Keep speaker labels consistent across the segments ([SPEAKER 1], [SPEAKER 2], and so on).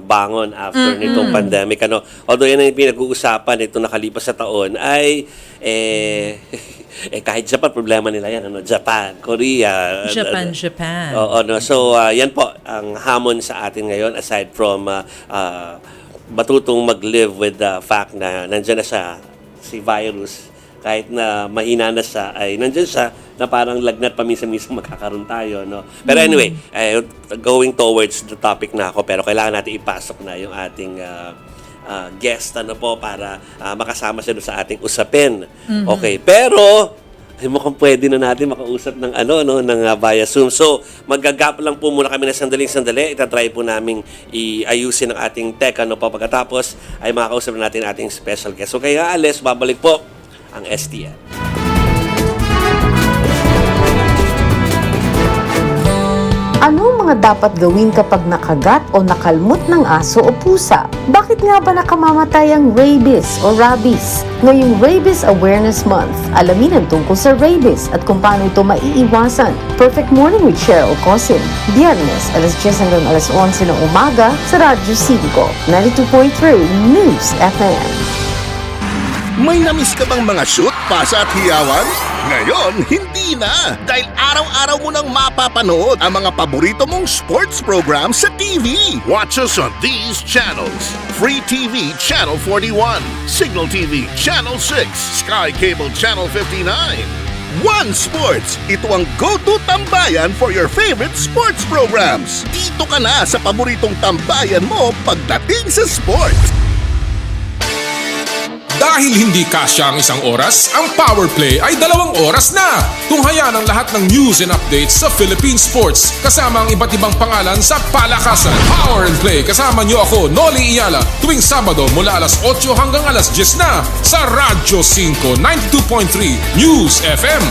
[SPEAKER 1] pagbangon after nitong pandemic. Although yan ang pinag-uusapan itong nakalipas sa taon ay kahit Japan, problema nila yan. Japan, Korea.
[SPEAKER 2] Japan.
[SPEAKER 1] Oo, no. So, yan po ang hamon sa atin ngayon aside from matutong mag-live with the fact na nandyan na siya, si virus. Kahit na mahina na siya, ay nandyan siya na parang lagnat pa minsan-minsan magkakaroon tayo, no? Pero anyway, going towards the topic na ako, pero kailangan natin ipasok na yung ating guest, para makasama siya sa ating usapin. Okay, pero ay mukhang pwede na natin makausap ng ng via Zoom. So, mag-gap lang po muna kami na sandali. Itatry po namin iayusin ang ating tech, pagkatapos ay makakausap na natin ating special guest. So, kaya alis, babalik po ang STN.
[SPEAKER 3] Ano mga dapat gawin kapag nakagat o nakalmot ng aso o pusa? Bakit nga ba nakamamatay ang rabies o rabies? Ngayong Rabies Awareness Month, alamin ang tungkol sa rabies at kung paano ito maiiwasan. Perfect Morning with Cheryl Cosin, Biyernes, alas 10 hanggang alas 11 ng umaga sa Radyo 5, 92.3 News FM.
[SPEAKER 4] May namiss ka bang mga shoot, pasa at hiyawan? Ngayon, hindi na! Dahil araw-araw mo nang mapapanood ang mga paborito mong sports program sa TV. Watch us on these channels. Free TV Channel 41, Signal TV Channel 6, Sky Cable Channel 59. One Sports! Ito ang go-to tambayan for your favorite sports programs. Dito ka na sa paboritong tambayan mo pagdating sa sports.
[SPEAKER 5] Dahil hindi kasya ang isang oras, ang Power Play ay 2 oras na. Tunghayan ang lahat ng news and updates sa Philippine Sports kasama ang iba't ibang pangalan sa palakasan. Power and Play kasama niyo ako, Noli Iyala, tuwing Sabado mula alas 8 hanggang alas 10 na sa Radyo 5, 92.3 News FM.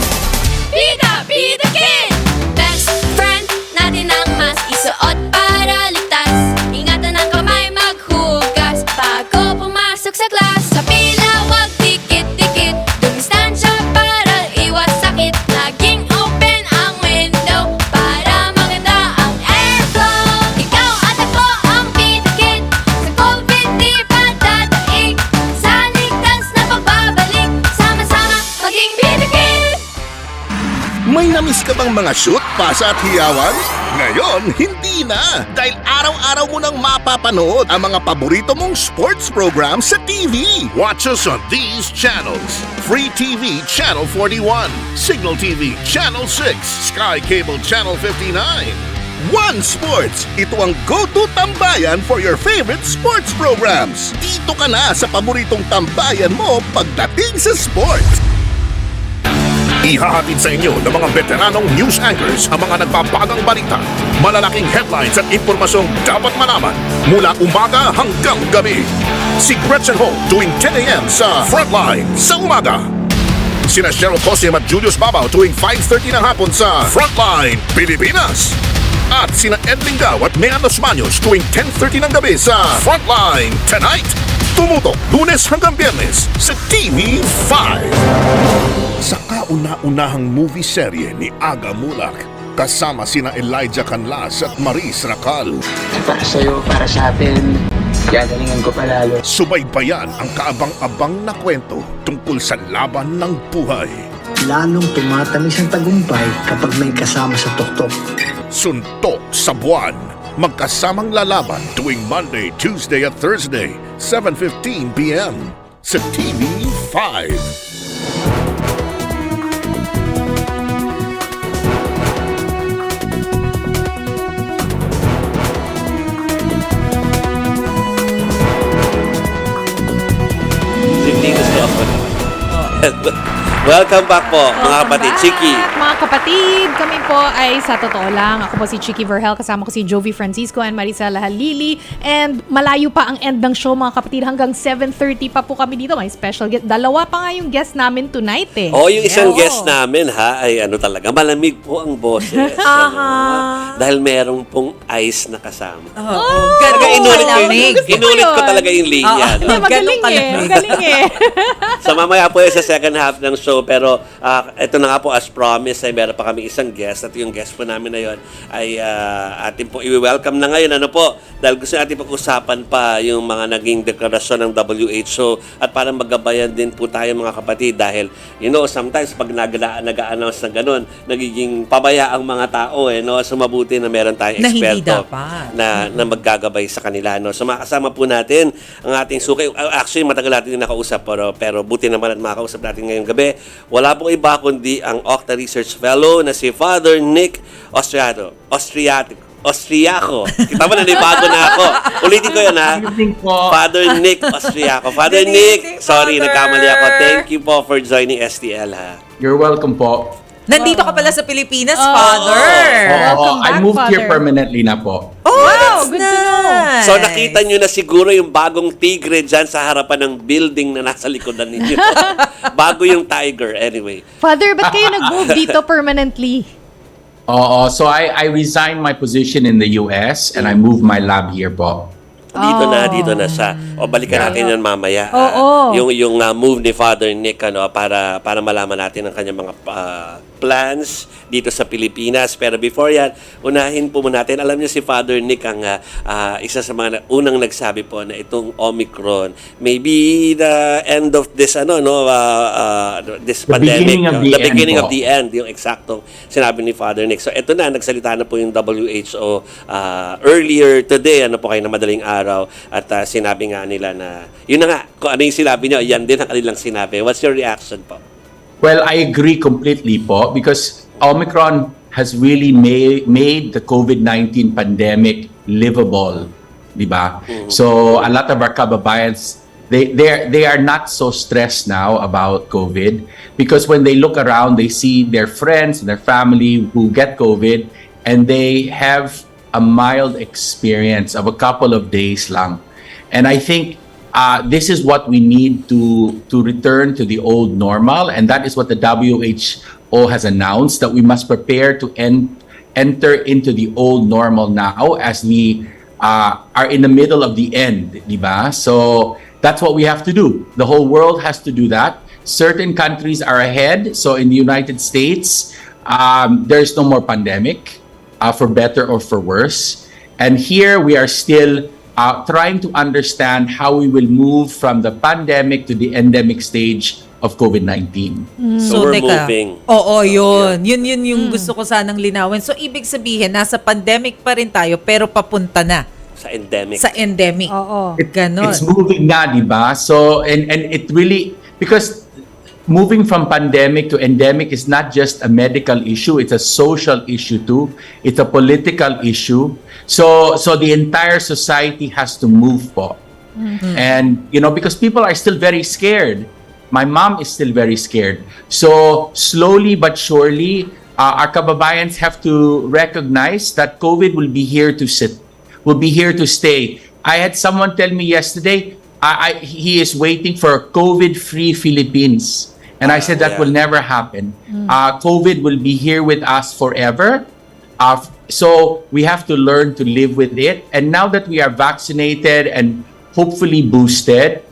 [SPEAKER 6] Pida Kid! Best friend natin ang mas isuot para ligtas. Ingatan ang kamay maghugas bago pumasok sa class. Sa pila wag dikit-dikit, dumistansya para iwas sakit. Laging open ang window para maganda ang airflow. Ikaw at ako ang Pida Kid, sa COVID di pa dadaig. Sa ligtas na pagbabalik, sama-sama maging Pida Kid.
[SPEAKER 4] May namiss ka bang mga shoot, pasa at hiyawan? Ngayon, hindi na! Dahil araw-araw mo nang mapapanood ang mga paborito mong sports program sa TV. Watch us on these channels. Free TV Channel 41, Signal TV Channel 6, Sky Cable Channel 59. One Sports! Ito ang go-to tambayan for your favorite sports programs. Dito ka na sa paboritong tambayan mo pagdating sa sports. Ihahatid sa inyo ng mga veteranong news anchors ang mga nagbabagang balita, malalaking headlines at impormasyong dapat malaman mula umaga hanggang gabi. Si Gretchen Ho tuwing 10 a.m. sa Frontline sa umaga. Sina Cheryl Cosim at Julius Babaw tuwing 5:30 ng hapon sa Frontline Pilipinas. At sina Ed Lingaw at Mean Los Baños tuwing 10:30 ng gabi sa Frontline Tonight. Tumutok Lunes hanggang Biyernes sa TV5. Sa kauna-unahang movie serye ni Aga Mulak, kasama sina Elijah Canlas at Maris Racal.
[SPEAKER 7] Para sa'yo, para sa atin, gagalingan ko palalo.
[SPEAKER 4] Subaybayan ang kaabang-abang na kwento tungkol sa laban ng buhay.
[SPEAKER 7] Lalong tumatamis ang tagumpay kapag may kasama sa tuktok.
[SPEAKER 4] Suntok sa buwan. Magkasamang lalaban tuwing Monday, Tuesday at Thursday, 7:15 p.m. sa TV5.
[SPEAKER 1] Welcome back po, mga kapatid. Chiqui.
[SPEAKER 2] Mga kapatid, kami po ay sa totoo lang. Ako po si Chiqui Vergel, kasama ko si Jove Francisco and Maricel Halili. And malayo pa ang end ng show, mga kapatid. Hanggang 7:30 pa po kami dito. May special guest. 2 pa nga yung guest namin tonight eh.
[SPEAKER 1] Yung isang guest namin ay talaga, malamig po ang boses. Dahil merong pong ice na kasama. Inulit ko talaga yung linya.
[SPEAKER 2] Magaling eh.
[SPEAKER 1] So mamaya po sa second half ng show, pero ito na nga po as promised this time meron pa kami isang guest at yung guest po namin na yon ay atin po i-welcome na ngayon. Ano po? Dahil gusto natin pag-usapan pa yung mga naging deklarasyon ng WHO at para magabayan din po tayo mga kapatid dahil sometimes pag nag-a-announce ng ganun, nagiging pabaya ang mga tao no? So mabuti na meron tayong
[SPEAKER 8] Na hindi
[SPEAKER 1] eksperto
[SPEAKER 8] dapat.
[SPEAKER 1] na maggagabay sa kanila. No? So makasama po natin ang ating suki. Actually, matagal natin din nakausap pero buti naman at makakausap natin ngayong gabi. Wala pong iba kundi ang OCTA Research Fellow na si Father Nick Austriaco. Kita mo, nanibago na ako. Ulitin ko yun, ha? Father Nick Austriaco. Father
[SPEAKER 8] Good
[SPEAKER 1] Nick,
[SPEAKER 8] evening,
[SPEAKER 1] sorry,
[SPEAKER 8] Father.
[SPEAKER 1] nagkamali ako. Thank you po for joining STL, ha?
[SPEAKER 9] You're welcome po.
[SPEAKER 8] Nandito ka pala sa Pilipinas, Father.
[SPEAKER 2] Welcome
[SPEAKER 9] I
[SPEAKER 2] back,
[SPEAKER 9] moved here
[SPEAKER 2] Father.
[SPEAKER 9] permanently na po.
[SPEAKER 8] Oh,
[SPEAKER 2] Wow,
[SPEAKER 8] that's
[SPEAKER 2] good to know.
[SPEAKER 8] nice.
[SPEAKER 1] So nakita nyo na siguro yung bagong tigre dyan sa harapan ng building na nasa likodan ninyo. Bago yung tiger, anyway.
[SPEAKER 2] Father, ba't kayo nag-move dito permanently?
[SPEAKER 9] So I resigned my position in the US and I moved my lab here po.
[SPEAKER 1] Dito na siya. O balikan natin yan mamaya.
[SPEAKER 2] Oo.
[SPEAKER 1] Yung move ni Father Nick para malaman natin ang kanyang mga plans dito sa Pilipinas. Pero before yan, unahin po muna natin. Alam niyo si Father Nick ang isa sa mga unang nagsabi po na itong Omicron maybe the end of this this
[SPEAKER 9] The
[SPEAKER 1] pandemic.
[SPEAKER 9] beginning of
[SPEAKER 1] The
[SPEAKER 9] the end
[SPEAKER 1] beginning
[SPEAKER 9] po.
[SPEAKER 1] of the end, yung eksaktong sinabi ni Father Nick. So ito na, nagsalita na po yung WHO earlier today, po kayo na madaling araw, at sinabi nga nila na, yun na nga, kung ano yung sinabi niyo, yan din ang kanilang sinabi. What's your reaction po?
[SPEAKER 9] Well, I agree completely po because Omicron has really made the COVID-19 pandemic livable, di ba? So a lot of our kababayans, they are not so stressed now about COVID because when they look around, they see their friends and their family who get COVID and they have a mild experience of a couple of days lang. And I think this is what we need to return to the old normal, and that is what the WHO has announced, that we must prepare to enter into the old normal now as we are in the middle of the end, diba? So that's what we have to do. The whole world has to do that. Certain countries are ahead. So in the United States, there's no more pandemic, for better or for worse. And here we are still trying to understand how we will move from the pandemic to the endemic stage of COVID-19.
[SPEAKER 1] So we're moving.
[SPEAKER 8] Oo, yun. Yun yung gusto ko sanang linawin. So, ibig sabihin, nasa pandemic pa rin tayo, pero papunta na
[SPEAKER 1] Sa endemic.
[SPEAKER 8] sa endemic.
[SPEAKER 2] Oo.
[SPEAKER 8] Ganon.
[SPEAKER 9] It's moving na, di ba? So, and it really, because moving from pandemic to endemic is not just a medical issue, it's a social issue too. It's a political issue. So the entire society has to move po. And, because people are still very scared. My mom is still very scared. So slowly but surely, our kababayans have to recognize that COVID will be here to stay. I had someone tell me yesterday, he is waiting for a COVID-free Philippines. And I said that will never happen. COVID will be here with us forever. So we have to learn to live with it. And now that we are vaccinated and hopefully boosted,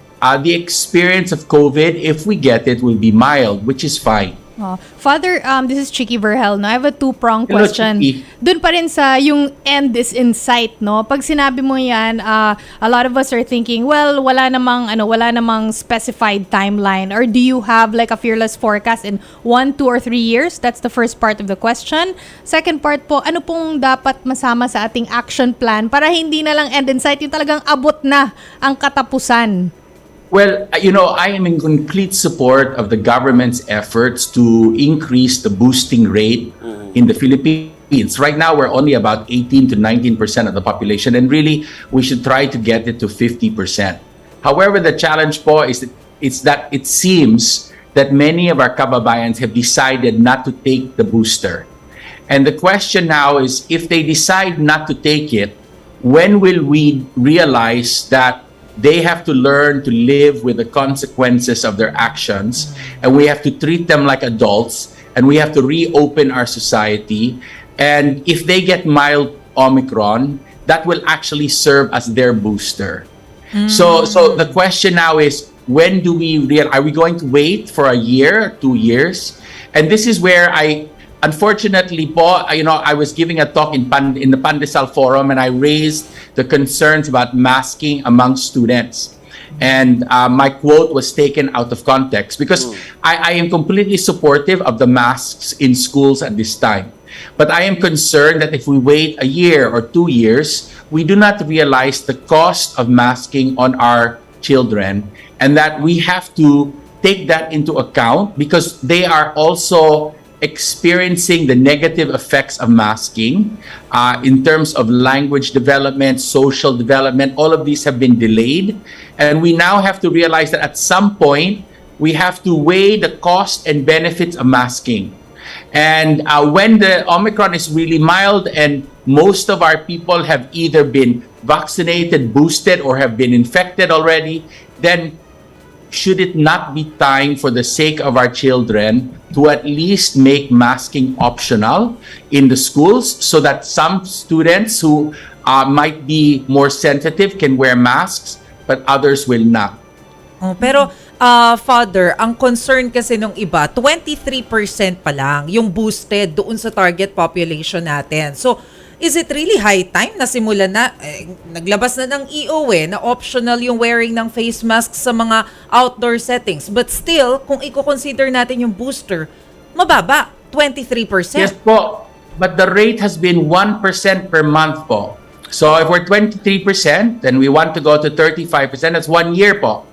[SPEAKER 9] the experience of COVID, if we get it, will be mild, which is fine.
[SPEAKER 2] Father, this is Chiqui Vergel, no? I have a two-pronged
[SPEAKER 9] Hello,
[SPEAKER 2] question.
[SPEAKER 9] Chiqui.
[SPEAKER 2] Doon pa rin sa yung end is in sight, no? Pag sinabi mo yan, a lot of us are thinking, well, wala namang specified timeline. Or do you have like a fearless forecast in 1, 2, or 3 years? That's the first part of the question. Second part po, ano pong dapat masama sa ating action plan para hindi na lang end in sight, yung talagang abot na ang katapusan?
[SPEAKER 9] Well, I am in complete support of the government's efforts to increase the boosting rate in the Philippines. Right now, we're only about 18 to 19% of the population, and really, we should try to get it to 50%. However, the challenge po is that it seems that many of our kababayans have decided not to take the booster. And the question now is, if they decide not to take it, when will we realize that they have to learn to live with the consequences of their actions, and we have to treat them like adults, and we have to reopen our society. And if they get mild Omicron, that will actually serve as their booster. So the question now is, when do we are we going to wait for a year, 2 years? And this is where I unfortunately po, I was giving a talk in the Pandesal Forum, and I raised the concerns about masking among students. And my quote was taken out of context because I am completely supportive of the masks in schools at this time. But I am concerned that if we wait a year or 2 years, we do not realize the cost of masking on our children, and that we have to take that into account because they are also experiencing the negative effects of masking in terms of language development, social development. All of these have been delayed. And we now have to realize that at some point, we have to weigh the cost and benefits of masking. And when the Omicron is really mild and most of our people have either been vaccinated, boosted, or have been infected already, then should it not be time for the sake of our children to at least make masking optional in the schools so that some students who might be more sensitive can wear masks, but others will not?
[SPEAKER 8] Pero Father, ang concern kasi nung iba, 23% pa lang yung boosted doon sa target population natin. So, is it really high time na simulan na, naglabas na ng EO na optional yung wearing ng face mask sa mga outdoor settings. But still, kung i-consider natin yung booster, mababa, 23%.
[SPEAKER 9] Yes po, but the rate has been 1% per month po. So if we're 23%, then we want to go to 35%, that's 1 year po.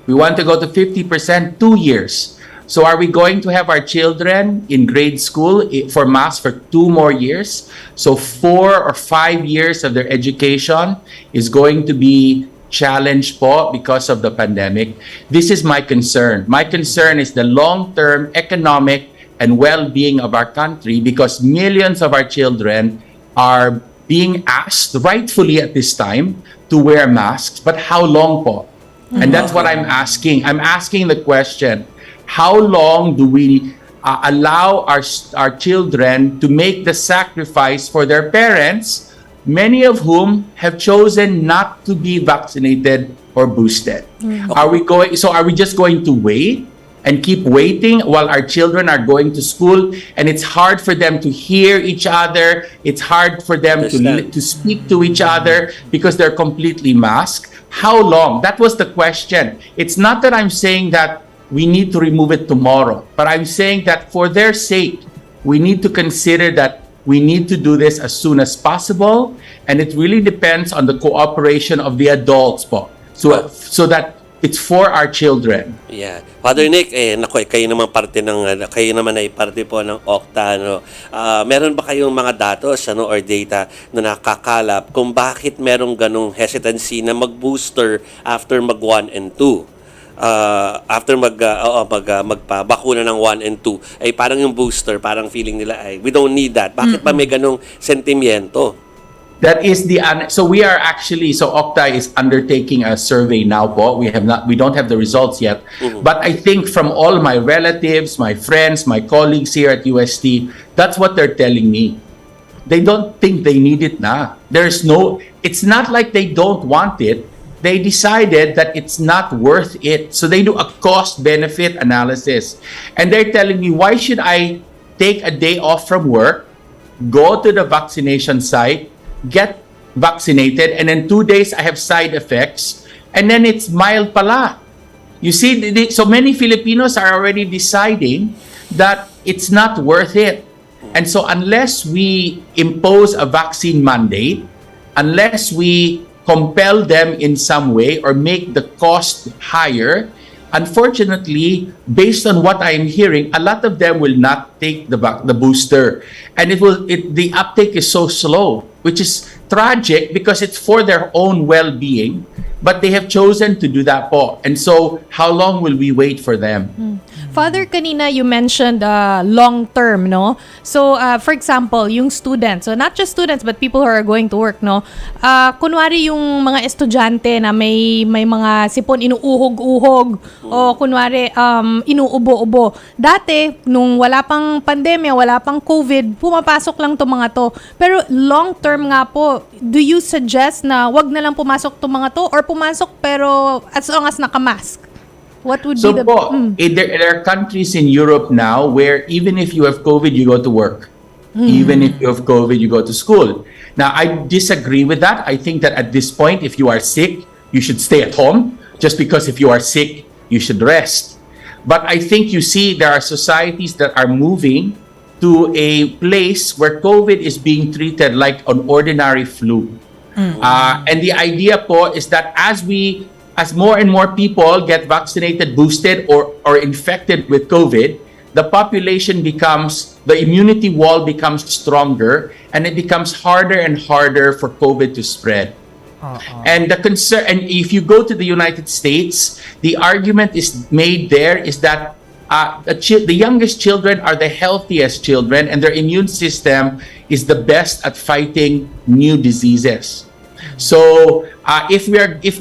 [SPEAKER 9] We want to go to 50%, 2 years. So are we going to have our children in grade school for masks for 2 more years? So 4 or 5 years of their education is going to be challenged po because of the pandemic. This is my concern. My concern is the long-term economic and well-being of our country because millions of our children are being asked, rightfully at this time, to wear masks. But how long po? And that's what I'm asking. I'm asking the question, how long do we allow our children to make the sacrifice for their parents, many of whom have chosen not to be vaccinated or boosted? Are we just going to wait and keep waiting while our children are going to school and it's hard for them to hear each other, it's hard for them to speak to each other because they're completely masked? How long? That was the question. It's not that I'm saying that we need to remove it tomorrow, but I'm saying that for their sake, we need to consider that we need to do this as soon as possible, and it really depends on the cooperation of the adults po, so that it's for our children.
[SPEAKER 1] Yeah. Father Nick, kayo naman kayo naman ay parte po ng OCTA, no? Meron ba kayong mga datos, or data na nakakalap kung bakit merong ganong hesitancy na mag-booster after mag 1 and 2? After magpabakuna ng 1 and 2, ay parang yung booster, parang feeling nila ay we don't need that. Bakit ba may ganong sentimiento?
[SPEAKER 9] That is so we are actually, so OCTA is undertaking a survey now po. We don't have the results yet. But I think from all my relatives, my friends, my colleagues here at UST, that's what they're telling me. They don't think they need it na. It's not like they don't want it. They decided that it's not worth it. So they do a cost-benefit analysis. And they're telling me, why should I take a day off from work, go to the vaccination site, get vaccinated, and then 2 days I have side effects, and then it's mild pala. You see, so many Filipinos are already deciding that it's not worth it. And so unless we impose a vaccine mandate, unless we compel them in some way or make the cost higher, unfortunately, based on what I am hearing, a lot of them will not take the booster, and the uptake is so slow, which is tragic because it's for their own well-being, but they have chosen to do that po. And so, how long will we wait for them?
[SPEAKER 2] Father, kanina you mentioned long term, no? So, for example, yung students, so not just students but people who are going to work, no? Kunwari yung mga estudyante na may mga sipon inuuhog-uhog o kunwari inuubo-ubo. Dati, nung wala pang pandemya, wala pang COVID, pumapasok lang to mga to. Pero long term nga po, do you suggest na wag na lang pumasok to mga to or pumasok pero as long as naka-mask? What would
[SPEAKER 9] So
[SPEAKER 2] be the...
[SPEAKER 9] po, there are countries in Europe now where even if you have COVID, you go to work. Even if you have COVID, you go to school. Now, I disagree with that. I think that at this point, if you are sick, you should stay at home. Just because if you are sick, you should rest. But I think you see there are societies that are moving to a place where COVID is being treated like an ordinary flu. And the idea po is that as more and more people get vaccinated, boosted, or infected with COVID, the population the immunity wall becomes stronger, and it becomes harder and harder for COVID to spread. And the concern, and if you go to the United States, the argument is made there is that the youngest children are the healthiest children, and their immune system is the best at fighting new diseases. So if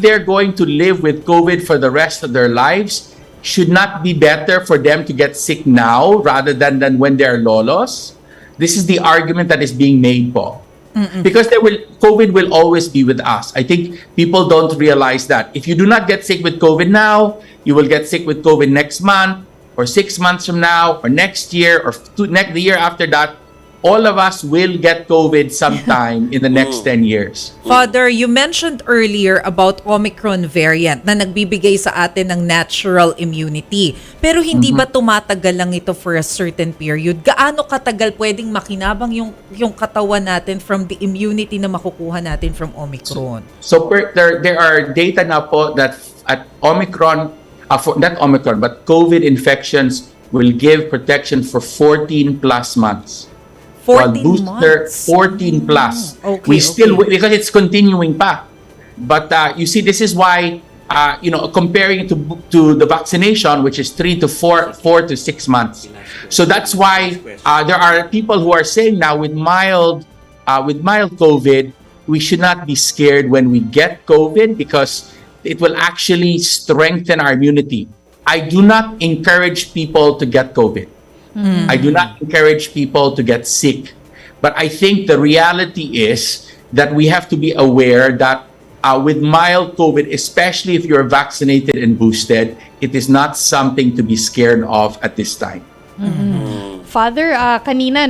[SPEAKER 9] they're going to live with COVID for the rest of their lives, should not be better for them to get sick now rather than when they're lolos? This is the argument that is being made po. Because COVID will always be with us. I think people don't realize that. If you do not get sick with COVID now, you will get sick with COVID next month, or 6 months from now, or next year, or the year after that. All of us will get COVID sometime in the next 10 years.
[SPEAKER 8] Father, you mentioned earlier about Omicron variant na nagbibigay sa atin ng natural immunity. Pero hindi ba tumatagal lang ito for a certain period? Gaano katagal pwedeng makinabang yung katawan natin from the immunity na makukuha natin from Omicron?
[SPEAKER 9] So there are data na po that at Omicron, not Omicron, but COVID infections will give protection for 14 plus months.
[SPEAKER 8] 14
[SPEAKER 9] booster,
[SPEAKER 8] months?
[SPEAKER 9] 14 plus.
[SPEAKER 8] Okay,
[SPEAKER 9] Because it's continuing pa. But you see, this is why, comparing to the vaccination, which is 4 to 6 months. So that's why there are people who are saying now with mild COVID, we should not be scared when we get COVID because it will actually strengthen our immunity. I do not encourage people to get COVID. I do not encourage people to get sick. But I think the reality is that we have to be aware that with mild COVID, especially if you're vaccinated and boosted, it is not something to be scared of at this time.
[SPEAKER 2] Father, kanina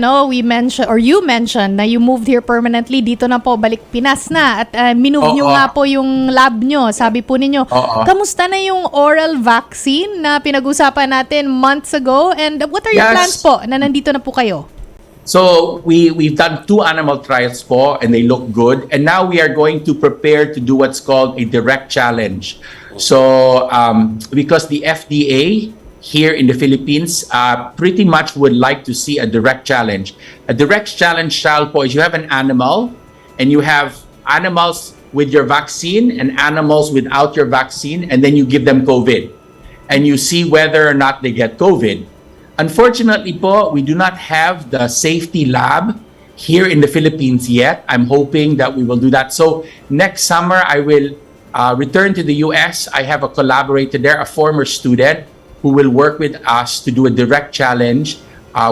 [SPEAKER 2] you mentioned na you moved here permanently, dito na po, balik Pinas na, at minove nyo nga po yung lab nyo. Sabi po ninyo, kamusta na yung oral vaccine na pinag-usapan natin months ago? And what are your plans po na nandito na po kayo?
[SPEAKER 9] So we've done 2 animal trials po, and they look good. And now we are going to prepare to do what's called a direct challenge. So because the FDA here in the Philippines pretty much would like to see a direct challenge. A direct challenge trial po is you have an animal, and you have animals with your vaccine and animals without your vaccine, and then you give them COVID. And you see whether or not they get COVID. Unfortunately po, we do not have the safety lab here in the Philippines yet. I'm hoping that we will do that. So next summer, I will return to the US. I have a collaborator there, a former student, who will work with us to do a direct challenge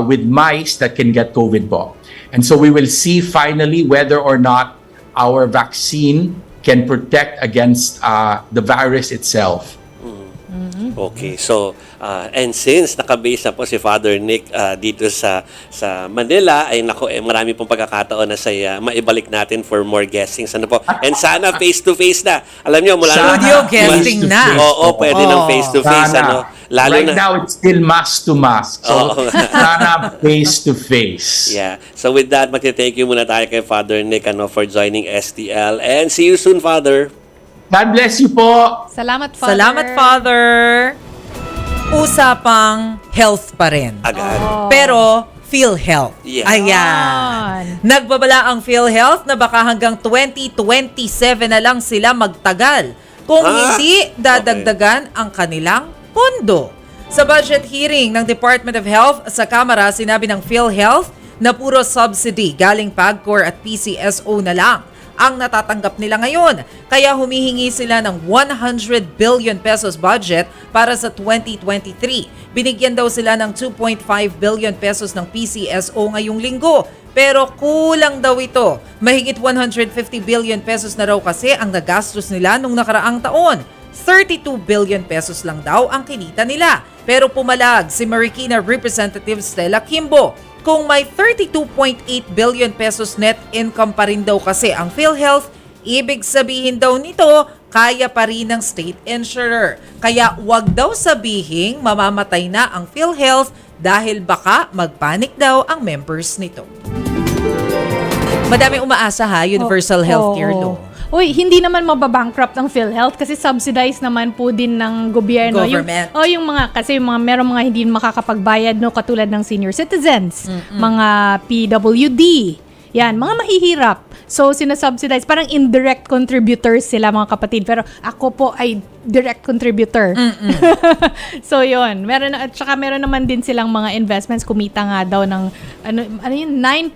[SPEAKER 9] with mice that can get COVID po. And so we will see finally whether or not our vaccine can protect against the virus itself.
[SPEAKER 1] Okay, so and since nakabase na po si Father Nick dito sa Manila, ay marami pong pagkakataon na maibalik natin for more guestings. Ano po? And sana face-to-face na. Alam niyo, mula
[SPEAKER 8] Studio guesting na.
[SPEAKER 1] Oo, pwede ng face-to-face. Ano? Lalo
[SPEAKER 9] right now, it's still mask to mask. So, sana face-to-face.
[SPEAKER 1] Yeah. So with that, magte-thank you muna tayo kay Father Nick for joining STL. And see you soon, Father.
[SPEAKER 9] God bless you po.
[SPEAKER 2] Salamat, Father.
[SPEAKER 8] Salamat, Father. Usapang health pa rin.
[SPEAKER 1] Agad.
[SPEAKER 8] Pero PhilHealth.
[SPEAKER 1] Yeah.
[SPEAKER 8] Ayan. Nagbabala ang PhilHealth na baka hanggang 2027 na lang sila magtagal kung hindi dadagdagan ang kanilang pondo. Sa budget hearing ng Department of Health sa Kamara, sinabi ng PhilHealth na puro subsidy galing PAGCOR at PCSO na lang ang natatanggap nila ngayon. Kaya humihingi sila ng 100 billion pesos budget para sa 2023. Binigyan daw sila ng 2.5 billion pesos ng PCSO ngayong linggo. Pero kulang daw ito. Mahigit 150 billion pesos na raw kasi ang nagastos nila nung nakaraang taon. 32 billion pesos lang daw ang kinita nila. Pero pumalag si Marikina Representative Stella Kimbo. Kung may 32.8 billion pesos net income pa rin daw kasi ang PhilHealth, ibig sabihin daw nito, kaya pa rin ng state insurer. Kaya wag daw sabihing mamamatay na ang PhilHealth dahil baka magpanik daw ang members nito. Madami umaasa ha, Universal Healthcare Law.
[SPEAKER 2] Uy, hindi naman mababankrupt ang PhilHealth kasi subsidized naman po din ng gobyerno.
[SPEAKER 8] Government.
[SPEAKER 2] Yung mga, kasi yung mga, merong mga hindi makakapagbayad, no, katulad ng senior citizens, mga PWD, yan, mga mahihirap. So, sinasubsidize. Parang indirect contributors sila, mga kapatid. Pero ako po ay direct contributor. So, yun. At saka meron naman din silang mga investments. Kumita nga daw ng, 9.5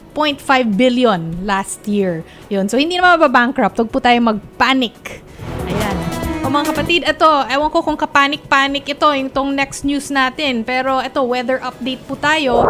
[SPEAKER 2] billion last year. Yun. So, hindi naman mababankrupt. Huwag po tayo mag-panic. Ayan. O mga kapatid, ito, ewan ko kung kapanik-panik ito, itong next news natin. Pero ito, weather update po tayo.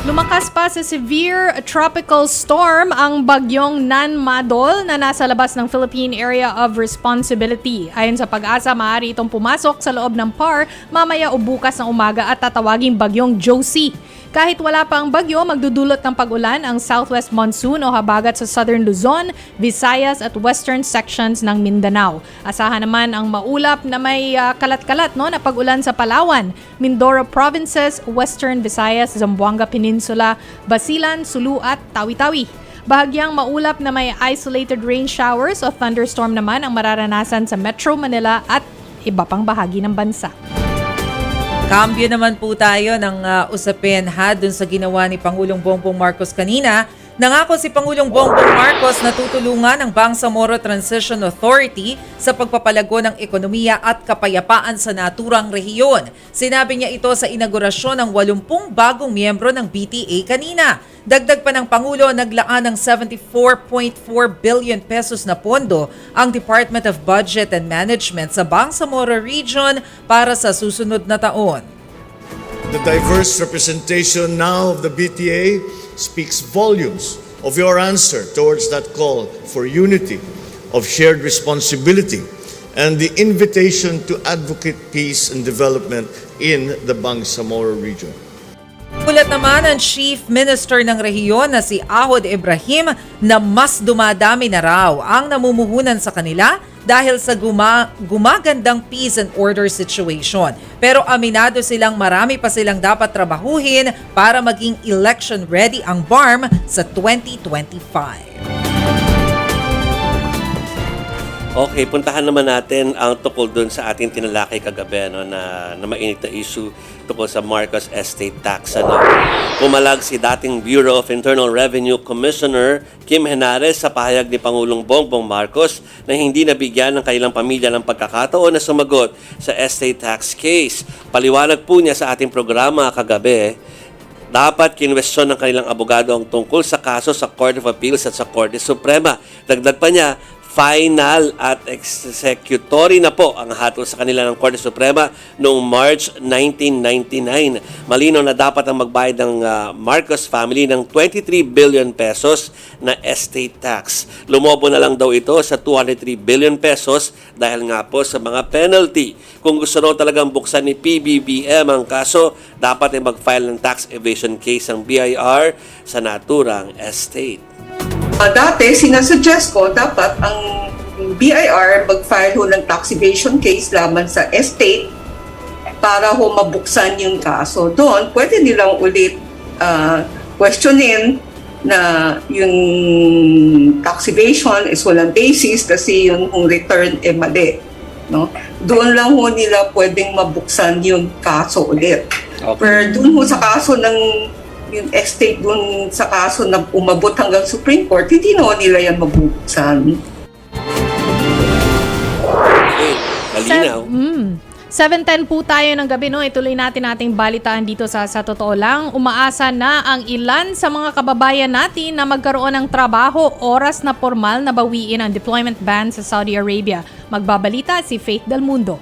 [SPEAKER 2] Lumakas pa sa severe tropical storm ang bagyong Nanmadol na nasa labas ng Philippine Area of Responsibility. Ayon sa Pag-asa, maaari itong pumasok sa loob ng PAR mamaya o bukas ng umaga at tatawaging bagyong Josie. Kahit wala pa ang bagyo, magdudulot ng pag-ulan ang southwest monsoon o habagat sa southern Luzon, Visayas at western sections ng Mindanao. Asahan naman ang maulap na may kalat-kalat na pag-ulan sa Palawan, Mindoro Provinces, Western Visayas, Zamboanga Peninsula, Basilan, Sulu at Tawi-Tawi. Bahagyang maulap na may isolated rain showers o thunderstorm naman ang mararanasan sa Metro Manila at iba pang bahagi ng bansa.
[SPEAKER 8] Kambyo naman po tayo ng usapin dun sa ginawa ni Pangulong Bongbong Marcos kanina. Nangako si Pangulong Bongbong Marcos na tutulungan ang Bangsamoro Transition Authority sa pagpapalago ng ekonomiya at kapayapaan sa naturang rehiyon. Sinabi niya ito sa inaugurasyon ng 80 bagong miyembro ng BTA kanina. Dagdag pa ng Pangulo, naglaan ng 74.4 billion pesos na pondo ang Department of Budget and Management sa Bangsamoro Region para sa susunod na taon.
[SPEAKER 10] The diverse representation now of the BTA speaks volumes of your answer towards that call for unity, of shared responsibility, and the invitation to advocate peace and development in the Bangsamoro region.
[SPEAKER 8] Ulat naman ang Chief Minister ng rehiyon na si Ahod Ibrahim na mas dumadami na raw ang namumuhunan sa kanila dahil sa gumagandang peace and order situation. Pero aminado silang marami pa silang dapat trabahuhin para maging election ready ang BARM sa 2025.
[SPEAKER 1] Okay, puntahan naman natin ang tukol dun sa ating tinalakay kagabi na mainit na issue tukol sa Marcos Estate Tax. Pumalag si dating Bureau of Internal Revenue Commissioner Kim Henares sa pahayag ni Pangulong Bongbong Marcos na hindi nabigyan ng kanilang pamilya ng pagkakataon na sumagot sa estate tax case. Paliwanag po niya sa ating programa kagabi, dapat kinwestiyon ng kanilang abogado ang tungkol sa kaso sa Court of Appeals at sa Korte Suprema. Dagdag pa niya, final at executory na po ang hatol sa kanila ng Korte Suprema noong March 1999. Malinaw na dapat ang magbayad ng Marcos family ng 23 billion pesos na estate tax. Lumobo na lang daw ito sa 203 billion pesos dahil nga po sa mga penalty. Kung gusto raw talagang buksan ni PBBM ang kaso, dapat ay mag-file ng tax evasion case ang BIR sa naturang estate.
[SPEAKER 11] Dati, sinasuggest ko, dapat ang BIR mag-file ho ng tax evasion case laban sa estate para ho mabuksan yung kaso. Doon, pwede nilang ulit questionin na yung tax evasion is walang basis kasi yung return mali. No? Doon lang ho nila pwedeng mabuksan yung kaso ulit. Okay. Pero doon ho sa kaso ng yung estate dun sa kaso na umabot hanggang Supreme Court, hindi na nila yan mabuksan.
[SPEAKER 1] Okay, malinaw.
[SPEAKER 2] 7:10 po tayo ng gabi, no? Ituloy natin ating balitaan dito sa Totoo Lang. Umaasa na ang ilan sa mga kababayan natin na magkaroon ng trabaho oras na formal na bawiin ang deployment ban sa Saudi Arabia. Magbabalita si Faith Del Mundo.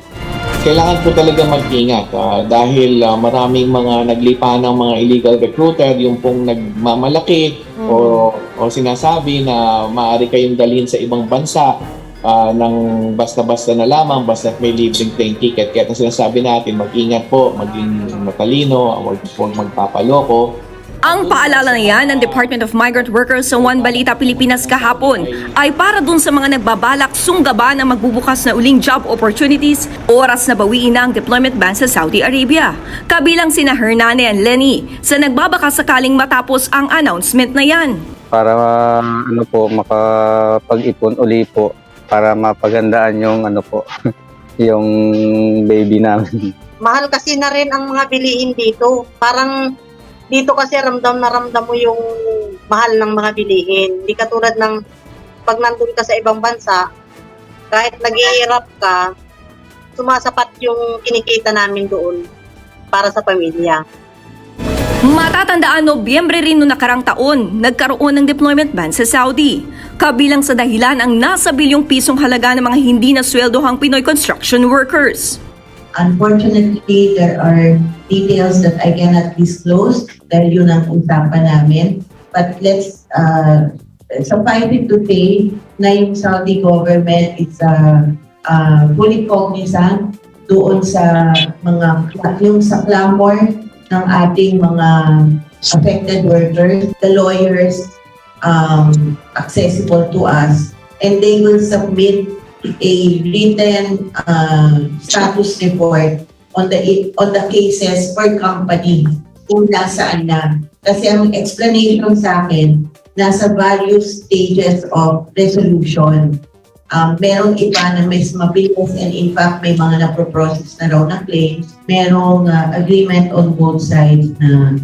[SPEAKER 12] Kailangan po talaga mag-ingat dahil maraming mga naglipa ng mga illegal recruiter, yung pong nagmamalaki o sinasabi na maaari kayong dalhin sa ibang bansa ng basta-basta na lamang, basta may libreng plane ticket. Kaya sinasabi natin, mag-ingat po, maging matalino, huwag magpapaloko.
[SPEAKER 13] Ang paalala na yan ng Department of Migrant Workers sa One Balita Pilipinas kahapon ay para dun sa mga nagbabalak sunggaban na magbubukas na uling job opportunities, oras na bawiin na ang deployment ban sa Saudi Arabia. Kabilang sina Hernane and Lenny sa nagbabaka sakaling matapos ang announcement na yan.
[SPEAKER 14] Para makapag-ipon uli po, para mapagandaan yung yung baby namin.
[SPEAKER 15] Mahal kasi na rin ang mga bilihin dito. Parang dito kasi ramdam mo yung mahal ng mga bilihin. Hindi katulad ng pag nandun ka sa ibang bansa, kahit naghihirap ka, sumasapat yung kinikita namin doon para sa pamilya.
[SPEAKER 13] Matatandaan, Nobyembre rin noong nakarang taon, nagkaroon ng deployment ban sa Saudi. Kabilang sa dahilan ang nasa bilyong pisong halaga ng mga hindi na sweldohang Pinoy construction workers.
[SPEAKER 16] Unfortunately, there are details that I cannot disclose dahil yun ang usapan namin. But let's suffice it to say na yung Saudi government is fully cognizant doon sa sa clamor ng ating mga affected workers, the lawyers accessible to us, and they will submit a written status report on the cases per company kung nasaan na. Kasi ang explanation sa akin, nasa various stages of resolution. Merong iba na mas mabilis and in fact may mga naproprocess na raw na claims. Merong agreement on both sides na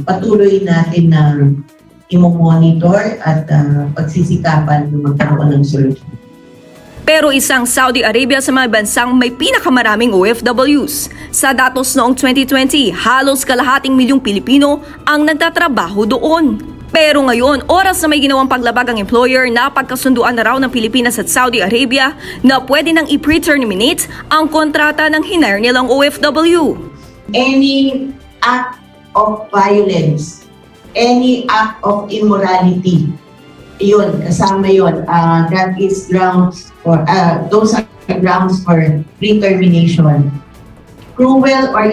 [SPEAKER 16] patuloy natin na i-monitor at pagsisikapan na magkaroon ng solution.
[SPEAKER 13] Pero isang Saudi Arabia sa mga bansang may pinakamaraming OFWs. Sa datos noong 2020, halos kalahating milyong Pilipino ang nagtatrabaho doon. Pero ngayon, oras na may ginawang paglabag ang employer na pagkasunduan na raw ng Pilipinas at Saudi Arabia na pwede nang i-pre-terminate ang kontrata ng hinire nilang OFW.
[SPEAKER 16] Any act of violence, any act of immorality, yun, kasama yun. That is grounds for, those are grounds for pre-termination. Cruel or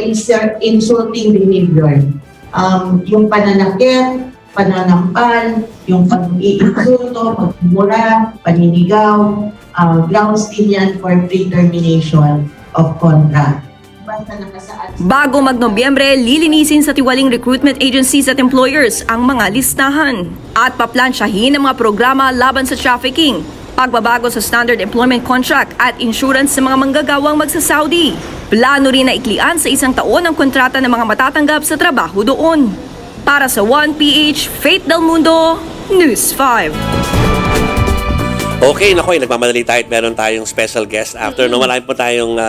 [SPEAKER 16] insulting behavior. Yung pananakit, pananampal, yung pag-iinsulto, pagmura, paninigaw, grounds din yan for pre-termination of contract.
[SPEAKER 13] Bago mag-Nobyembre, lilinisin sa tiwaling recruitment agencies at employers ang mga listahan at paplansyahin ang mga programa laban sa trafficking, pagbabago sa standard employment contract at insurance sa mga manggagawang magsa-Saudi. Plano rin na iklian sa 1 taon ang kontrata ng mga matatanggap sa trabaho doon. Para sa 1PH, Faith Del Mundo, News 5.
[SPEAKER 1] Okay, nakoy, nagmamadali tayo at meron tayong special guest after. No, marami po tayong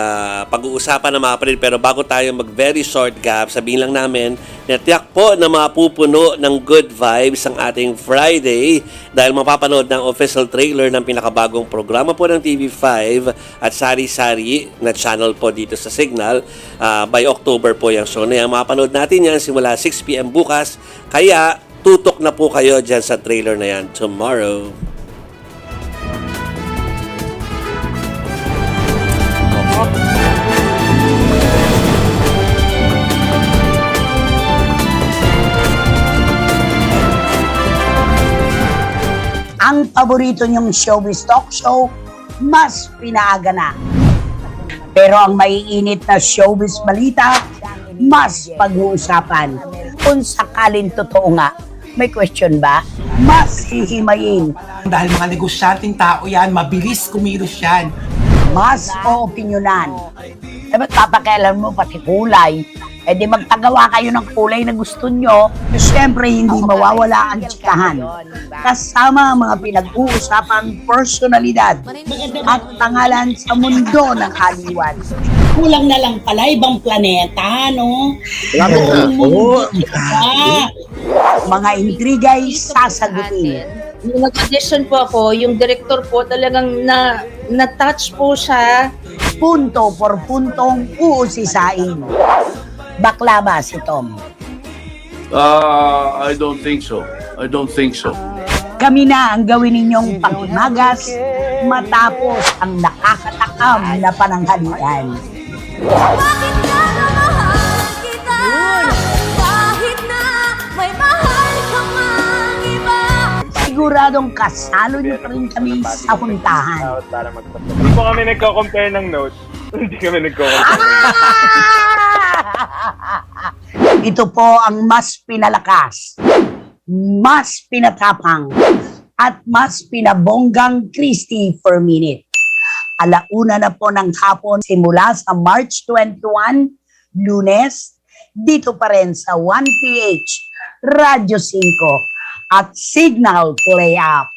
[SPEAKER 1] pag-uusapan ng mga kapatid. Pero bago tayo mag-very short gap, sabihin lang namin na tiyak po na mapupuno ng good vibes ang ating Friday dahil mapapanood ng official trailer ng pinakabagong programa po ng TV5 at Sari-Sari na channel po dito sa Signal. By October po yung show na yan. Mapapanood natin yan simula 6 p.m. bukas. Kaya tutok na po kayo dyan sa trailer na yan tomorrow.
[SPEAKER 17] Ang paborito niyong showbiz talk show, mas pinaaga na. Pero ang maiinit na showbiz balita, mas pag-uusapan. Kung sakalin totoo nga, may question ba? Mas hihimayin.
[SPEAKER 18] Dahil mga negosyanteng tao yan, mabilis kumilos yan.
[SPEAKER 17] Mas o-opinyonan. Eh ba't papakialam mo pati kulay? Eh di magtagawa kayo ng kulay na gusto nyo. Siyempre hindi mawawala ang chikahan. Kasama ang mga pinag-uusapang personalidad at pangalan sa mundo ng haliwan.
[SPEAKER 19] Kulang na lang pala ibang planeta, no?
[SPEAKER 17] Mga intrigay sasagutin.
[SPEAKER 20] Nung nag-audition po ako, yung director po talagang na-touch po siya.
[SPEAKER 17] Punto por puntong uusisain. Bakla ba si Tom?
[SPEAKER 21] I don't think so.
[SPEAKER 17] Kami na ang gawin ninyong panghimagas matapos ang nakakatakam na pananghalian.
[SPEAKER 6] Bakit ka na mahal kita? Kahit na may mahal kang mang iba.
[SPEAKER 17] Siguradong kasalo niyo pa rin kami sa huntahan.
[SPEAKER 21] Hindi po kami nagko-compare ng notes. Hindi kami nagko-compare.
[SPEAKER 17] Ito po ang mas pinalakas, mas pinatapang, at mas pinabonggang Christy per minute. Alauna na po ng hapon simula sa March 21, Lunes, dito pa rin sa 1PH, Radyo 5 at Signal Play App.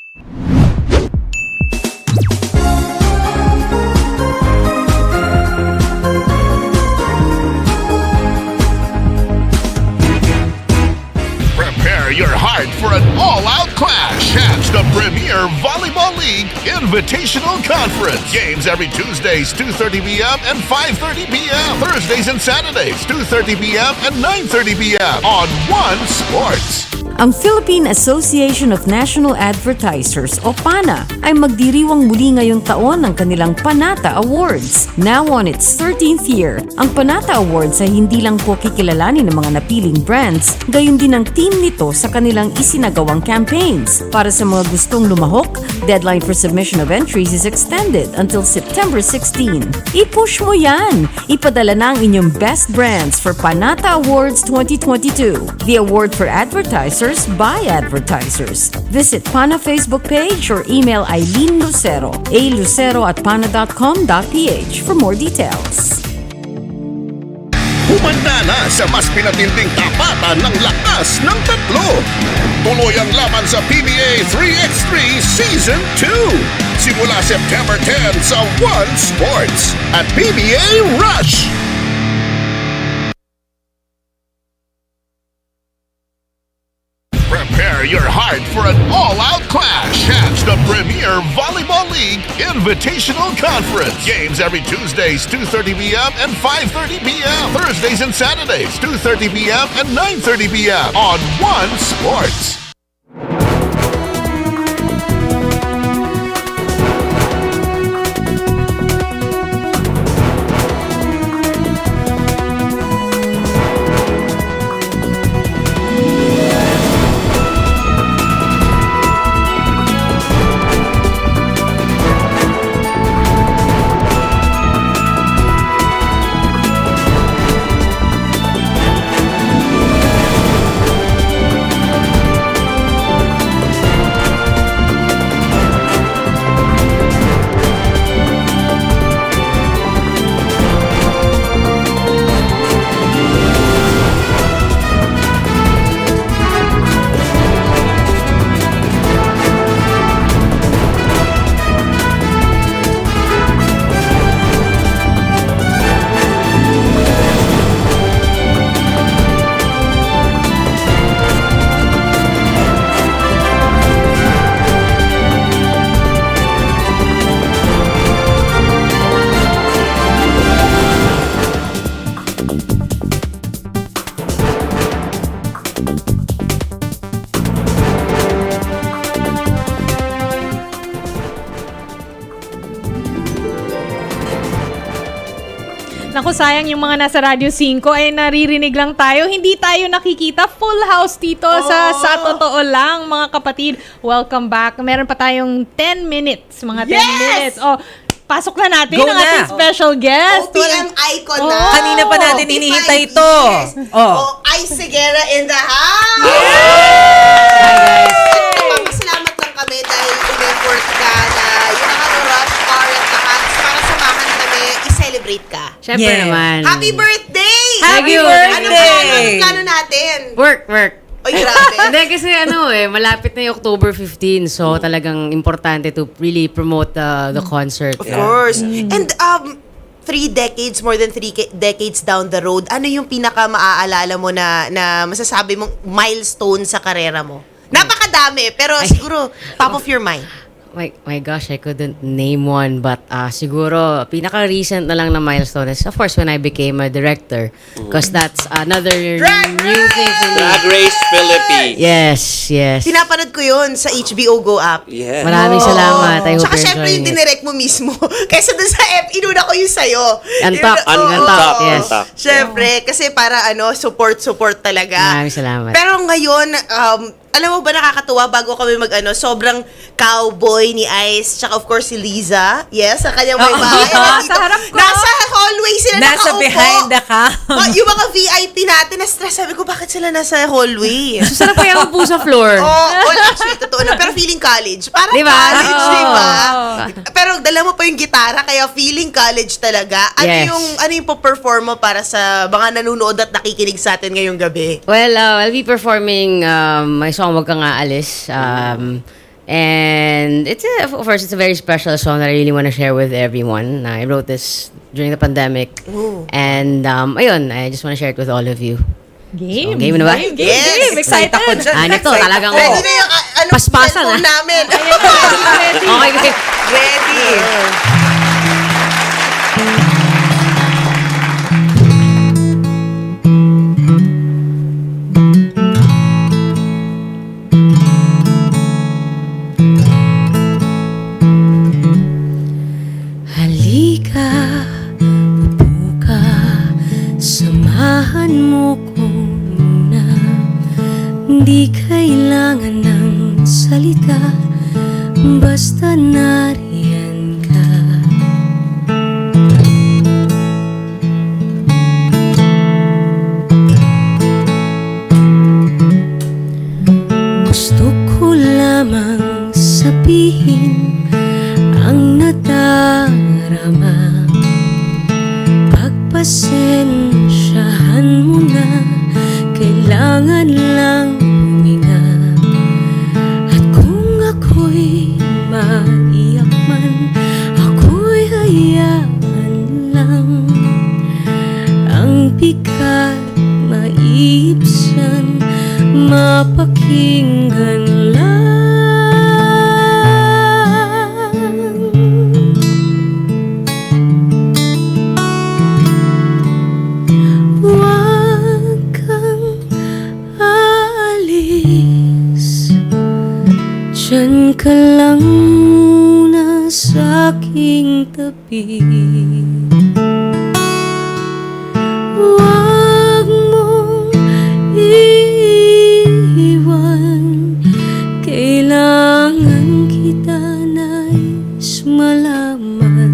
[SPEAKER 4] Prepare your heart for an all-out clash as the Premier Volleyball League Invitational Conference. Games every Tuesdays, 2:30 p.m. and 5:30 p.m. Thursdays and Saturdays, 2:30 p.m. and 9:30 p.m. on One Sports.
[SPEAKER 22] Ang Philippine Association of National Advertisers o PANA ay magdiriwang muli ngayong taon ng kanilang Panata Awards. Now on its 13th year, ang Panata Awards ay hindi lang po kikilalanin ng mga napiling brands, gayon din ang team nito sa kanilang isinagawang campaigns. Para sa mga gustong lumahok, deadline for submission of entries is extended until September 16. I-push mo yan! Ipadala na ang inyong best brands for Panata Awards 2022, the award for advertisers by advertisers. Visit PANA Facebook page or email Eileen Lucero, alucero@pana.com.ph for more details.
[SPEAKER 4] Humanda na sa mas pinatinding tapatan ng lakas ng tatlo. Tuloy ang laban sa PBA 3x3 Season 2. Simula September 10 sa One Sports at PBA Rush. Prepare your heart for an all-out clash as the Premier Volleyball League Invitational Conference. Games every Tuesdays, 2:30 p.m. and 5:30 p.m. Thursdays and Saturdays, 2:30 p.m. and 9:30 p.m. on One Sports.
[SPEAKER 2] Naku, sayang yung mga nasa Radyo 5 ay naririnig lang tayo. Hindi tayo nakikita. Full house dito sa totoo lang, mga kapatid. Welcome back. Meron pa tayong 10 minutes. Mga 10 minutes. Oh, pasok na natin ang ating special guest.
[SPEAKER 23] OPM Icon na.
[SPEAKER 8] Kanina pa natin hinihintay ito.
[SPEAKER 23] Ice Seguerra in the house! Salamat lang kami dahil in-effort ka na yung mga rush hour at lahat para samahan kami, i-celebrate ka.
[SPEAKER 24] Siyempre naman.
[SPEAKER 23] Happy birthday!
[SPEAKER 24] Happy birthday!
[SPEAKER 23] Anong plano natin?
[SPEAKER 24] Work.
[SPEAKER 23] Oy, grabe.
[SPEAKER 24] Hindi kasi malapit na yung October 15. So talagang importante to really promote the concert.
[SPEAKER 23] Of course. And more than 3 decades down the road, ano yung pinaka maaalala mo na masasabi mong milestone sa karera mo? Napakadami, pero siguro top of your mind.
[SPEAKER 24] My gosh, I couldn't name one, but siguro pinaka-recent na lang na milestone is of course when I became a director, because that's another new thing for me.
[SPEAKER 1] Drag Race Philippines.
[SPEAKER 24] Yes.
[SPEAKER 23] Pinapanood ko yun sa HBO Go app.
[SPEAKER 1] Yes.
[SPEAKER 24] Maraming salamat. I hope
[SPEAKER 23] Tsaka
[SPEAKER 24] you're
[SPEAKER 23] syempre yung
[SPEAKER 24] enjoying it.
[SPEAKER 23] dinirect mo mismo. Kaysa dun sa app, inuna ko yung sa'yo.
[SPEAKER 24] Antok.
[SPEAKER 23] Oo.
[SPEAKER 24] Yes.
[SPEAKER 23] Syempre, kasi para support talaga.
[SPEAKER 24] Maraming salamat.
[SPEAKER 23] Pero ngayon, alam mo ba nakakatuwa bago kami sobrang cowboy ni Ice, tsaka of course si Liza. Yes, sa kanyang may bahay.
[SPEAKER 8] Sa harap ko.
[SPEAKER 23] Nasa hallway sila
[SPEAKER 8] Nasa
[SPEAKER 23] nakaupo.
[SPEAKER 8] behind the cam.
[SPEAKER 23] Yung mga VIP natin, na-stress. Sabi ko, bakit sila nasa hallway?
[SPEAKER 24] Sarap kaya upo sa floor.
[SPEAKER 23] Well, actually, totoo na. Pero feeling college. Parang
[SPEAKER 24] Diba?
[SPEAKER 23] college,
[SPEAKER 24] Oo.
[SPEAKER 23] diba? Pero dala mo pa yung gitara, kaya feeling college talaga.
[SPEAKER 24] Yes.
[SPEAKER 23] Ano yung perform mo para sa mga nanonood at nakikinig sa atin ngayong gabi?
[SPEAKER 24] Well, I'll be performing my song Wag Ka Nga Alis. And it's of course, it's a very special song that I really want to share with everyone. I wrote this during the pandemic.
[SPEAKER 23] Ooh.
[SPEAKER 24] And ayun, I just want to share it with all of you.
[SPEAKER 2] Game.
[SPEAKER 24] So, game na ba?
[SPEAKER 23] Yes.
[SPEAKER 2] Excited ako dyan.
[SPEAKER 24] Ito, talagang
[SPEAKER 23] Ready na yung
[SPEAKER 24] paspasan
[SPEAKER 23] cellphone namin.
[SPEAKER 24] Okay.
[SPEAKER 23] Ready.
[SPEAKER 22] Halika, upo ka, samahan mo ko muna. Di kailangan ng salita, basta nariyan ka. Gusto ko lamang sabihin ang nadarama. Pagpasensyahan mo na, kailangan lang huminga. At kung ako'y maiyak man, ako'y hayaan lang. Ang bigat maiibsan, mapakinggan lang. Huwag kang aalis, diyan ka lang muna sa aking tabi. Huwag mong iiwan, kailangan kita nais malaman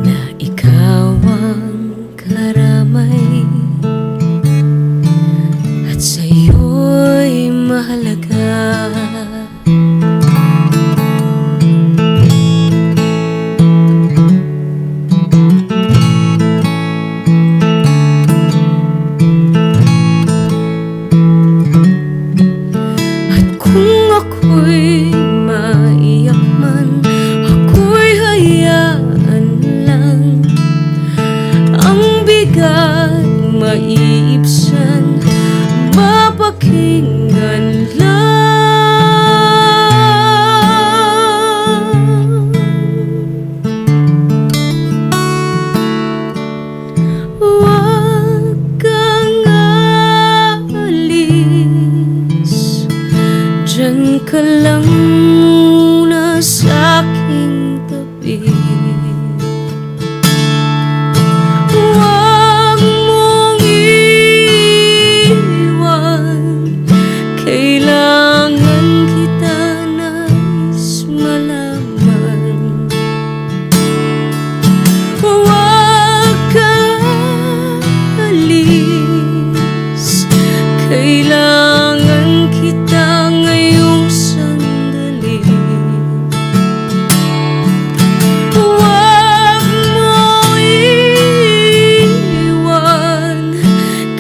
[SPEAKER 22] na ikaw ang karamay at sa'yo'y mahalaga. At kung ako'y maiyak man, ako'y hayaan lang. Ang bigat maiibsan, mapakinggan lang. Huwag kang aalis, diyan ka lang muna sa aking tabi. Huwag mong iiwan, kailangan kita nais malaman. Huwag kang alis, kailangan kita ngayong sandali. Huwag mo iiwan,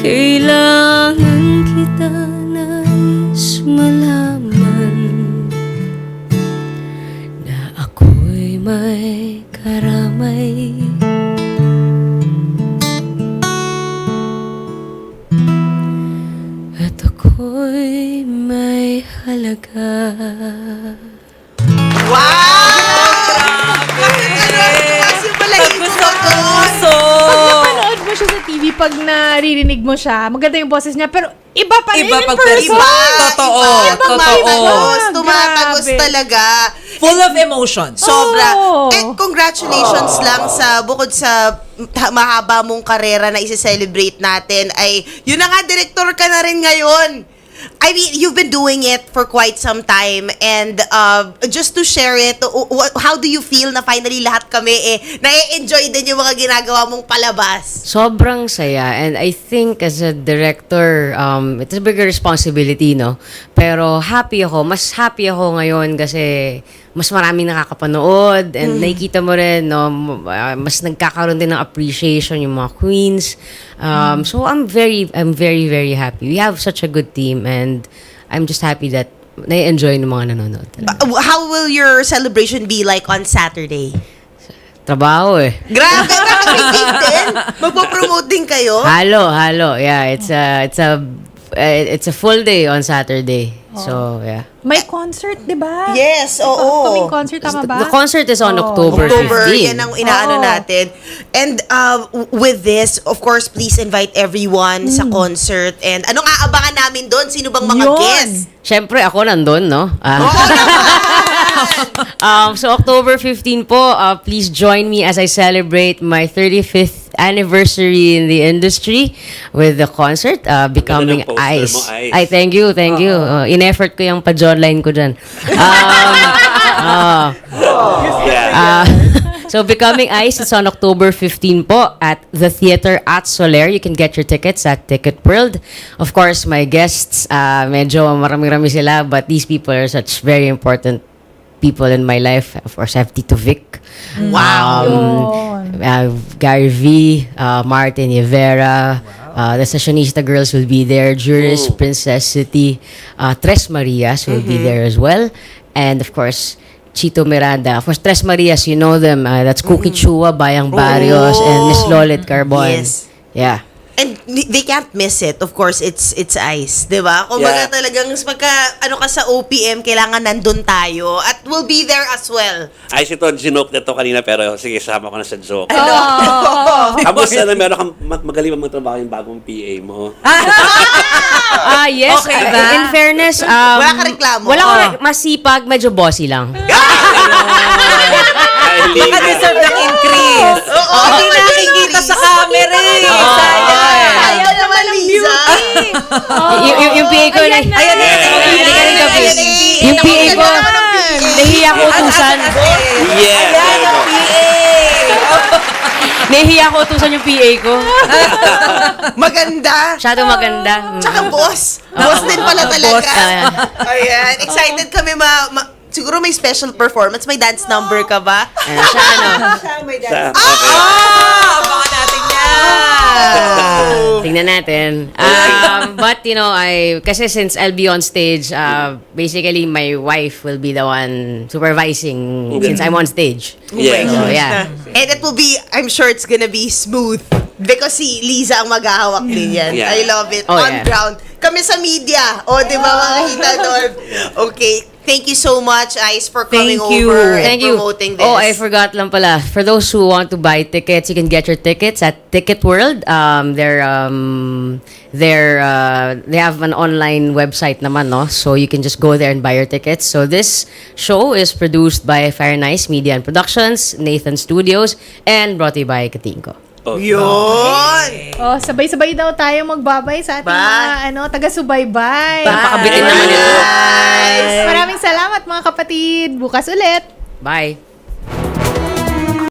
[SPEAKER 22] kailangan kita nais malaman na ako'y may karamay at ako'y may
[SPEAKER 24] may halaga.
[SPEAKER 2] Pag napanood mo siya sa TV, pag naririnig mo siya, maganda yung boses niya, pero iba pa rin in person.
[SPEAKER 8] Totoo.
[SPEAKER 23] Tumatagos talaga.
[SPEAKER 8] Full of emotion.
[SPEAKER 23] Sobra. And congratulations lang sa, bukod sa mahaba mong karera na isi-celebrate natin, ay, yun na nga, director ka na rin ngayon. I mean, you've been doing it for quite some time, and just to share it, how do you feel na finally lahat kami na-enjoy din yung mga ginagawa mong palabas?
[SPEAKER 24] Sobrang saya, and I think as a director, it's a bigger responsibility, no? Pero mas happy ako ngayon kasi mas maraming nakakapanood, and nakikita mo rin, no, mas nagkakaroon din ng appreciation yung mga queens. So I'm very, very happy. We have such a good team, and I'm just happy that na-enjoy ng mga nanonood.
[SPEAKER 23] How will your celebration be like on Saturday?
[SPEAKER 24] Trabaho
[SPEAKER 23] Grabe, nakakasig din. Magpo-promote din kayo?
[SPEAKER 24] Halo. Yeah, it's a full day on Saturday. So, yeah.
[SPEAKER 2] May concert, di ba?
[SPEAKER 23] Yes, oo.
[SPEAKER 2] Upcoming concert, tama ba?
[SPEAKER 24] The concert is on October 15.
[SPEAKER 23] Yan ang inaano natin. And with this, of course, please invite everyone sa concert. And anong aabangan namin doon? Sino bang mga guests?
[SPEAKER 24] Siyempre, ako nandun, no? So, October 15 po, please join me as I celebrate my 35th anniversary in the industry with the concert, Becoming Ice. Ay, thank you. In-effort ko yung pa-jawline ko dyan. So, Becoming Ice is on October 15 po at the theater at Soler. You can get your tickets at Ticket World. Of course, my guests, medyo marami-rami sila, but these people are such very important people in my life. Of course, I have Tito Vic. Gary V, Martin Rivera. The Sessionista girls will be there. Juris, Princess City, Tres Marias will be there as well. And of course, Chito Miranda. Of course, Tres Marias, you know them. That's Cookie Chua, Bayang Barrios, and Miss Lolit Carbon.
[SPEAKER 23] Yes.
[SPEAKER 24] Yeah.
[SPEAKER 23] And they can't miss it. Of course, it's Ice, 'di ba? Kumbaga talagang pagka ano ka sa OPM, kailangan nandun tayo at we'll be there as well.
[SPEAKER 1] Ice, ito, ginoke na to kanina, pero sige, sama ko na sa joke.
[SPEAKER 23] Kamusta
[SPEAKER 1] na meron kang magaling magtrabaho yung bagong PA mo?
[SPEAKER 24] Yes.
[SPEAKER 23] Okay
[SPEAKER 24] In fairness,
[SPEAKER 23] wala ka reklamo.
[SPEAKER 24] Wala ko masipag, medyo bossy lang.
[SPEAKER 8] Naka-deserve ng increase. Hindi nakikita sa camera
[SPEAKER 23] Ayaw naman, Liza.
[SPEAKER 24] Yung PA ko na... Yung PA ko, nahiya ko utusan. Nahiya ko utusan yung PA ko.
[SPEAKER 23] Maganda.
[SPEAKER 24] Masyado maganda.
[SPEAKER 23] Tsaka boss. Boss din pala talaga. Ayan. Excited kami siguro may special performance. May dance number ka ba?
[SPEAKER 8] May dance. Abangan natin yan.
[SPEAKER 24] Tingnan natin. But, kasi since I'll be on stage, basically my wife will be the one supervising since I'm on stage.
[SPEAKER 1] Yeah.
[SPEAKER 24] So, yeah.
[SPEAKER 23] And it will be, I'm sure it's gonna be smooth. Because si Liza ang maghahawak din yan.
[SPEAKER 1] Yeah.
[SPEAKER 23] I love it.
[SPEAKER 24] Oh,
[SPEAKER 23] On
[SPEAKER 24] yeah.
[SPEAKER 23] ground. Kami sa media. Di ba makakita doon? Okay. Thank you so much, Ice, for coming over and promoting this.
[SPEAKER 24] Oh, I forgot lang pala. For those who want to buy tickets, you can get your tickets at Ticket World. They have an online website naman, no? So you can just go there and buy your tickets. So this show is produced by Fire Nice Media and Productions, Nathan Studios, and brought to you by Katinko.
[SPEAKER 23] Yun!
[SPEAKER 2] Sabay-sabay daw tayo magbabay sa ating mga taga-subaybay.
[SPEAKER 24] Napakabitin naman ito.
[SPEAKER 2] Maraming salamat mga kapatid. Bukas ulit.
[SPEAKER 24] Bye.